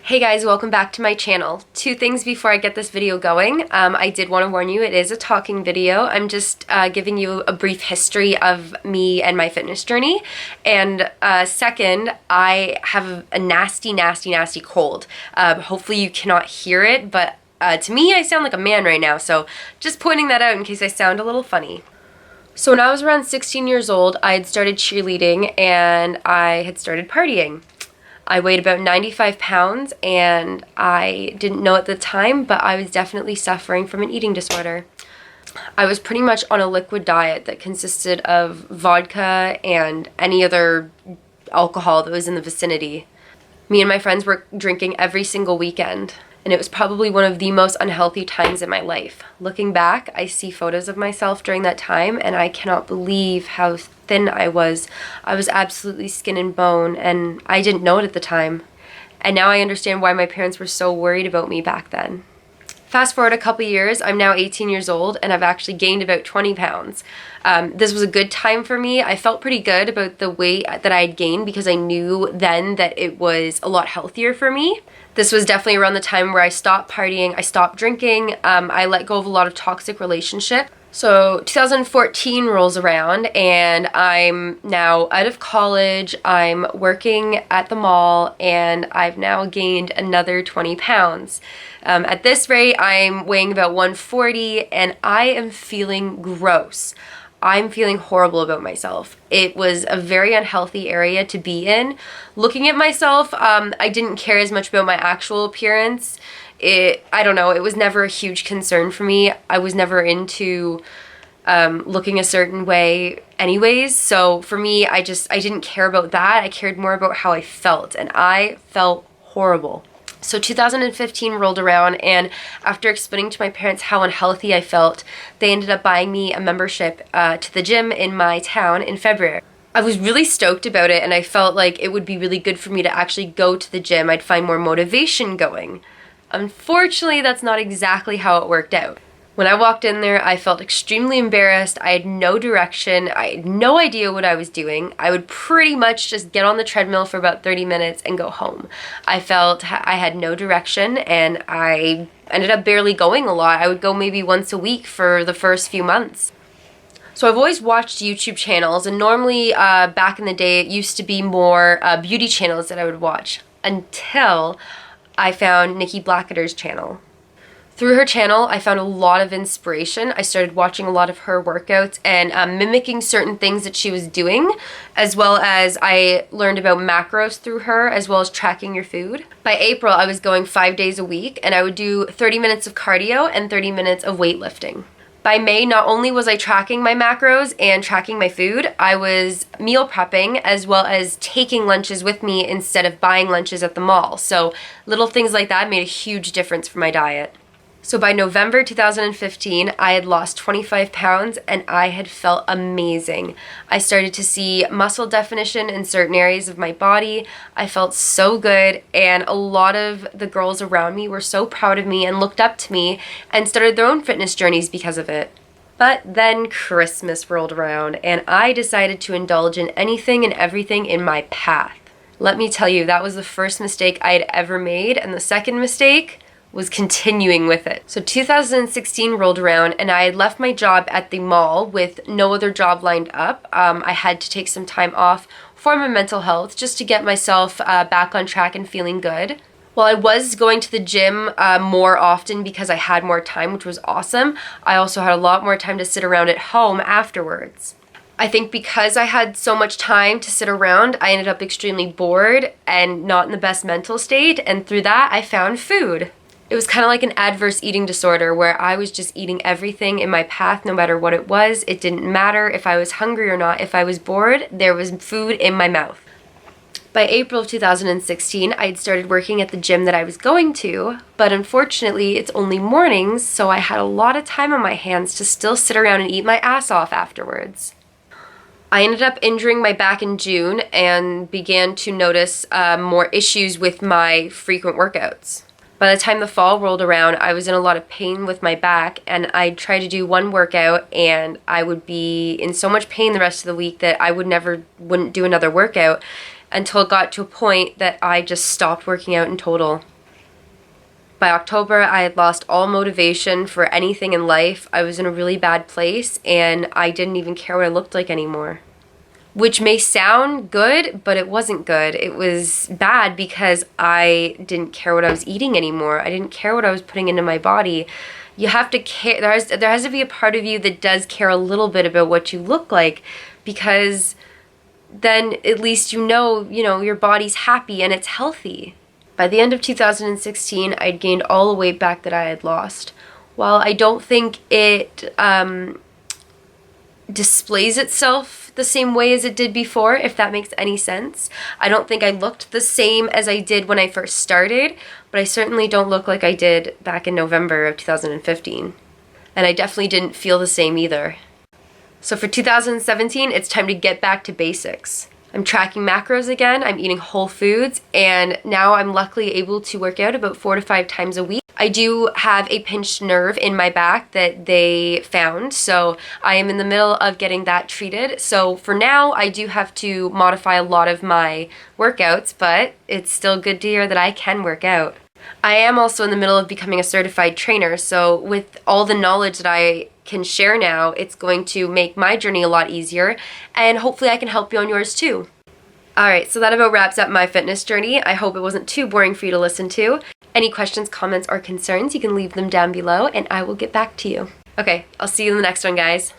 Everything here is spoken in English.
Hey guys, welcome back to my channel. Two things before I get this video going. I did want to warn you, it is a talking video. I'm just giving you a brief history of me and my fitness journey. And second, I have a nasty cold. Hopefully you cannot hear it, but to me I sound like a man right now, so just pointing that out in case I sound a little funny. So when I was around 16 years old, I had started cheerleading and I had started partying. I weighed about 95 pounds and I didn't know at the time, but I was definitely suffering from an eating disorder. I was pretty much on a liquid diet that consisted of vodka and any other alcohol that was in the vicinity. Me and my friends were drinking every single weekend, and it was probably one of the most unhealthy times in my life. Looking back, I see photos of myself during that time and I cannot believe how thin I was. I was absolutely skin and bone and I didn't know it at the time. And now I understand why my parents were so worried about me back then. Fast forward a couple years, I'm now 18 years old and I've actually gained about 20 pounds. This was a good time for me. I felt pretty good about the weight that I had gained because I knew then that it was a lot healthier for me. This was definitely around the time where I stopped partying, I stopped drinking, I let go of a lot of toxic relationships. So 2014 rolls around and I'm now out of college, I'm working at the mall, and I've now gained another 20 pounds. At this rate, I'm weighing about 140 and I am feeling gross. I'm feeling horrible about myself. It was a very unhealthy area to be in. Looking at myself, I didn't care as much about my actual appearance. I don't know, it was never a huge concern for me. I was never into looking a certain way anyways. So for me, I didn't care about that. I cared more about how I felt, and I felt horrible. So 2015 rolled around, and after explaining to my parents how unhealthy I felt, they ended up buying me a membership to the gym in my town in February. I was really stoked about it, and I felt like it would be really good for me to actually go to the gym. I'd find more motivation going. Unfortunately, that's not exactly how it worked out. When I walked in there, I felt extremely embarrassed. I had no direction. I had no idea what I was doing. I would pretty much just get on the treadmill for about 30 minutes and go home. I felt I had no direction and I ended up barely going a lot. I would go maybe once a week for the first few months. So I've always watched YouTube channels, and normally back in the day it used to be more beauty channels that I would watch until I found Nikki Blackadder's channel. Through her channel, I found a lot of inspiration. I started watching a lot of her workouts and mimicking certain things that she was doing, as well as I learned about macros through her, as well as tracking your food. By April, I was going 5 days a week, and I would do 30 minutes of cardio and 30 minutes of weightlifting. By May, not only was I tracking my macros and tracking my food, I was meal prepping as well as taking lunches with me instead of buying lunches at the mall. So little things like that made a huge difference for my diet. So by November 2015, I had lost 25 pounds and I had felt amazing. I started to see muscle definition in certain areas of my body. I felt so good, and a lot of the girls around me were so proud of me and looked up to me and started their own fitness journeys because of it. But then Christmas rolled around and I decided to indulge in anything and everything in my path. Let me tell you, that was the first mistake I had ever made, and the second mistake was continuing with it. So 2016 rolled around and I had left my job at the mall with no other job lined up. I had to take some time off for my mental health just to get myself back on track and feeling good. While I was going to the gym more often because I had more time, which was awesome, I also had a lot more time to sit around at home afterwards. I think because I had so much time to sit around, I ended up extremely bored and not in the best mental state, and through that I found food. It was kind of like an adverse eating disorder where I was just eating everything in my path no matter what it was. It didn't matter if I was hungry or not. If I was bored, there was food in my mouth. By April of 2016, I had started working at the gym that I was going to, but unfortunately it's only mornings, so I had a lot of time on my hands to still sit around and eat my ass off afterwards. I ended up injuring my back in June and began to notice more issues with my frequent workouts. By the time the fall rolled around, I was in a lot of pain with my back, and I'd try to do one workout and I would be in so much pain the rest of the week that I wouldn't do another workout. until it got to a point that I just stopped working out in total. By October, I had lost all motivation for anything in life. I was in a really bad place, and I didn't even care what I looked like anymore. Which may sound good, but it wasn't good. It was bad because I didn't care what I was eating anymore. I didn't care what I was putting into my body. You have to care. There has to be a part of you that does care a little bit about what you look like, because then at least you know your body's happy and it's healthy. By the end of 2016, I'd gained all the weight back that I had lost. While I don't think it displays itself the same way as it did before, if that makes any sense. I don't think I looked the same as I did when I first started, but I certainly don't look like I did back in November of 2015. And I definitely didn't feel the same either. So for 2017, it's time to get back to basics. I'm tracking macros again, I'm eating whole foods, and now I'm luckily able to work out about 4 to 5 times a week. I do have a pinched nerve in my back that they found, so I am in the middle of getting that treated. So for now, I do have to modify a lot of my workouts, but it's still good to hear that I can work out. I am also in the middle of becoming a certified trainer, so with all the knowledge that I can share now, it's going to make my journey a lot easier, and hopefully I can help you on yours too. Alright, so that about wraps up my fitness journey. I hope it wasn't too boring for you to listen to. Any questions, comments, or concerns, you can leave them down below, and I will get back to you. Okay, I'll see you in the next one, guys.